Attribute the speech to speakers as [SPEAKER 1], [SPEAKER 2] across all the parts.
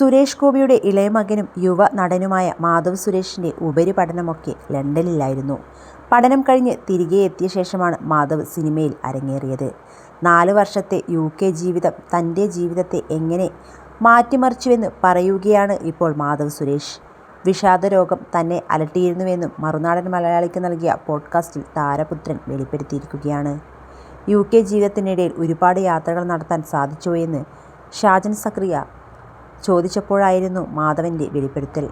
[SPEAKER 1] സുരേഷ് ഗോപിയുടെ ഇളയ മകനും യുവ നടനുമായ മാധവ് സുരേഷിൻ്റെ ഉപരിപഠനമൊക്കെ ലണ്ടനിലായിരുന്നു. പഠനം കഴിഞ്ഞ് തിരികെ എത്തിയ ശേഷമാണ് മാധവ് സിനിമയിൽ അരങ്ങേറിയത്. 4 വർഷത്തെ UK ജീവിതം തൻ്റെ ജീവിതത്തെ എങ്ങനെ മാറ്റിമറിച്ചുവെന്ന് പറയുകയാണ് ഇപ്പോൾ മാധവ് സുരേഷ്. വിഷാദരോഗം തന്നെ അലട്ടിയിരുന്നുവെന്നും മറുനാടൻ മലയാളിക്ക് നൽകിയ പോഡ്കാസ്റ്റിൽ താരപുത്രൻ വെളിപ്പെടുത്തിയിരിക്കുകയാണ്. UK ജീവിതത്തിനിടയിൽ ഒരുപാട് യാത്രകൾ നടത്താൻ സാധിച്ചോയെന്ന് ഷാജൻ സക്രിയ ചോദിച്ചപ്പോഴായിരുന്നു മാധവൻ്റെ വെളിപ്പെടുത്തൽ.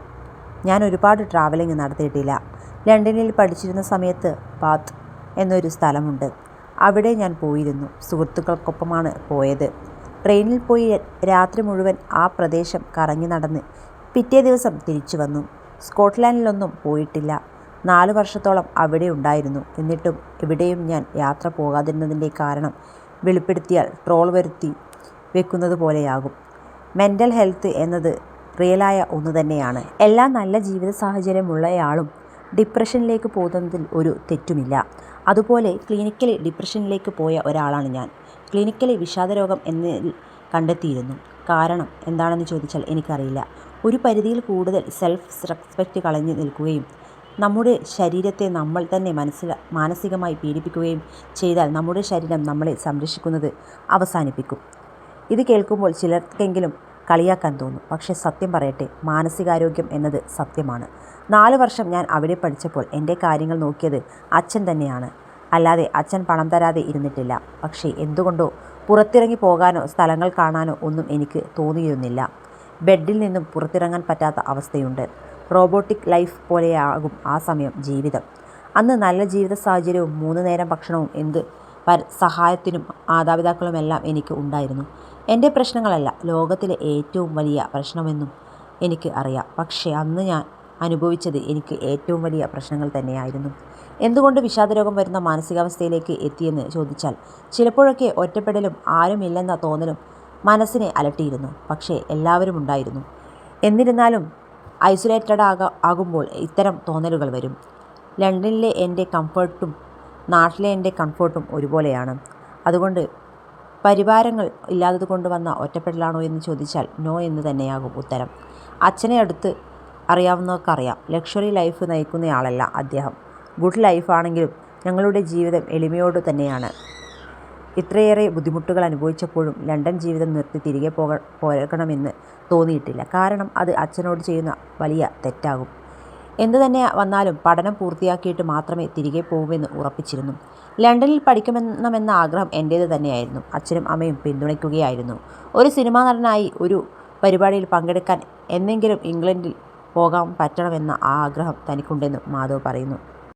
[SPEAKER 1] ഞാൻ ഒരുപാട് ട്രാവലിംഗ് നടത്തിയിട്ടില്ല. ലണ്ടനിൽ പഠിച്ചിരുന്ന സമയത്ത് ബാത്ത് എന്നൊരു സ്ഥലമുണ്ട്. അവിടെ ഞാൻ പോയിരുന്നു. സുഹൃത്തുക്കൾക്കൊപ്പമാണ് പോയത്. ട്രെയിനിൽ പോയി രാത്രി മുഴുവൻ ആ പ്രദേശം കറങ്ങി നടന്ന് പിറ്റേ ദിവസം തിരിച്ചു വന്നു. സ്കോട്ട്ലാൻഡിലൊന്നും പോയിട്ടില്ല. 4 വർഷത്തോളം അവിടെ ഉണ്ടായിരുന്നു. എന്നിട്ടും എവിടെയും ഞാൻ യാത്ര പോകാതിരുന്നതിൻ്റെ കാരണം വെളിപ്പെടുത്തിയാൽ ട്രോൾ വരുത്തി വെക്കുന്നത് പോലെയാകും. മെൻ്റൽ ഹെൽത്ത് എന്നത് റിയലായ ഒന്ന് തന്നെയാണ്. എല്ലാ നല്ല ജീവിത സാഹചര്യമുള്ളയാളും ഡിപ്രഷനിലേക്ക് പോകുന്നതിൽ ഒരു തെറ്റുമില്ല. അതുപോലെ ക്ലിനിക്കലി ഡിപ്രഷനിലേക്ക് പോയ ഒരാളാണ് ഞാൻ. ക്ലിനിക്കലി വിഷാദരോഗം എന്നിൽ കണ്ടെത്തിയിരുന്നു. കാരണം എന്താണെന്ന് ചോദിച്ചാൽ എനിക്കറിയില്ല. ഒരു പരിധിയിൽ കൂടുതൽ സെൽഫ് റെസ്പെക്റ്റ് കളഞ്ഞു നിൽക്കുകയും നമ്മുടെ ശരീരത്തെ നമ്മൾ തന്നെ മാനസികമായി പീഡിപ്പിക്കുകയും ചെയ്താൽ നമ്മുടെ ശരീരം നമ്മളെ സംരക്ഷിക്കുന്നത് അവസാനിപ്പിക്കും. ഇത് കേൾക്കുമ്പോൾ ചിലർക്കെങ്കിലും കളിയാക്കാൻ തോന്നും. പക്ഷേ സത്യം പറയട്ടെ, മാനസികാരോഗ്യം എന്നത് സത്യമാണ്. 4 വർഷം ഞാൻ അവിടെ പഠിച്ചപ്പോൾ എൻ്റെ കാര്യങ്ങൾ നോക്കിയത് അച്ഛൻ തന്നെയാണ്. അല്ലാതെ അച്ഛൻ പണം തരാതെ ഇരുന്നിട്ടില്ല. പക്ഷേ എന്തുകൊണ്ടോ പുറത്തിറങ്ങി പോകാനോ സ്ഥലങ്ങൾ കാണാനോ ഒന്നും എനിക്ക് തോന്നിയിരുന്നില്ല. ബെഡിൽ നിന്നും പുറത്തിറങ്ങാൻ പറ്റാത്ത അവസ്ഥയുണ്ട്. റോബോട്ടിക് ലൈഫ് പോലെയാകും ആ സമയം ജീവിതം. അന്ന് നല്ല ജീവിത സാഹചര്യവും 3 നേരം ഭക്ഷണവും എന്ത് സഹായത്തിനും മാതാപിതാക്കളുമെല്ലാം എനിക്ക് ഉണ്ടായിരുന്നു. എൻ്റെ പ്രശ്നങ്ങളല്ല ലോകത്തിലെ ഏറ്റവും വലിയ പ്രശ്നമെന്നും എനിക്ക് അറിയാം. പക്ഷേ അന്ന് ഞാൻ അനുഭവിച്ചത് എനിക്ക് ഏറ്റവും വലിയ പ്രശ്നങ്ങൾ തന്നെയായിരുന്നു. എന്തുകൊണ്ട് വിഷാദരോഗം വരുന്ന മാനസികാവസ്ഥയിലേക്ക് എത്തിയെന്ന് ചോദിച്ചാൽ ചിലപ്പോഴൊക്കെ ഒറ്റപ്പെടലും ആരുമില്ലെന്ന തോന്നലും മനസ്സിനെ അലട്ടിയിരുന്നു. പക്ഷേ എല്ലാവരും ഉണ്ടായിരുന്നു. എന്നിരുന്നാലും ഐസൊലേറ്റഡ് ആകുമ്പോൾ ഇത്തരം തോന്നലുകൾ വരും. ലണ്ടനിലെ എൻ്റെ കംഫർട്ടും നാട്ടിലെ എൻ്റെ കംഫർട്ടും ഒരുപോലെയാണ്. അതുകൊണ്ട് പരിവാരങ്ങൾ ഇല്ലാത്തതുകൊണ്ട് വന്ന ഒറ്റപ്പെടലാണോ എന്ന് ചോദിച്ചാൽ നോ എന്ന് തന്നെയാകും ഉത്തരം. അച്ഛനെ അടുത്ത് അറിയാവുന്നവർക്കറിയാം. ലക്ഷറി ലൈഫ് നയിക്കുന്നയാളല്ല അദ്ദേഹം. ഗുഡ് ലൈഫാണെങ്കിലും ഞങ്ങളുടെ ജീവിതം എളിമയോട് തന്നെയാണ്. ഇത്രയേറെ ബുദ്ധിമുട്ടുകൾ അനുഭവിച്ചപ്പോഴും ലണ്ടൻ ജീവിതം നിർത്തി തിരികെ പോകണമെന്ന് തോന്നിയിട്ടില്ല. കാരണം അത് അച്ഛനോട് ചെയ്യുന്ന വലിയ തെറ്റാകും. എന്തു തന്നെ വന്നാലും പഠനം പൂർത്തിയാക്കിയിട്ട് മാത്രമേ തിരികെ പോകുമെന്ന് ഉറപ്പിച്ചിരുന്നു. ലണ്ടനിൽ പഠിക്കണമെന്ന ആഗ്രഹം എൻ്റേത് തന്നെയായിരുന്നു. അച്ഛനും അമ്മയും പിന്തുണയ്ക്കുകയായിരുന്നു. ഒരു സിനിമാ നടനായി ഒരു പരിപാടിയിൽ പങ്കെടുക്കാൻ എന്നെങ്കിലും ഇംഗ്ലണ്ടിൽ പോകാൻ പറ്റണമെന്ന ആ ആഗ്രഹം തനിക്കുണ്ടെന്നും മാധവ് പറയുന്നു.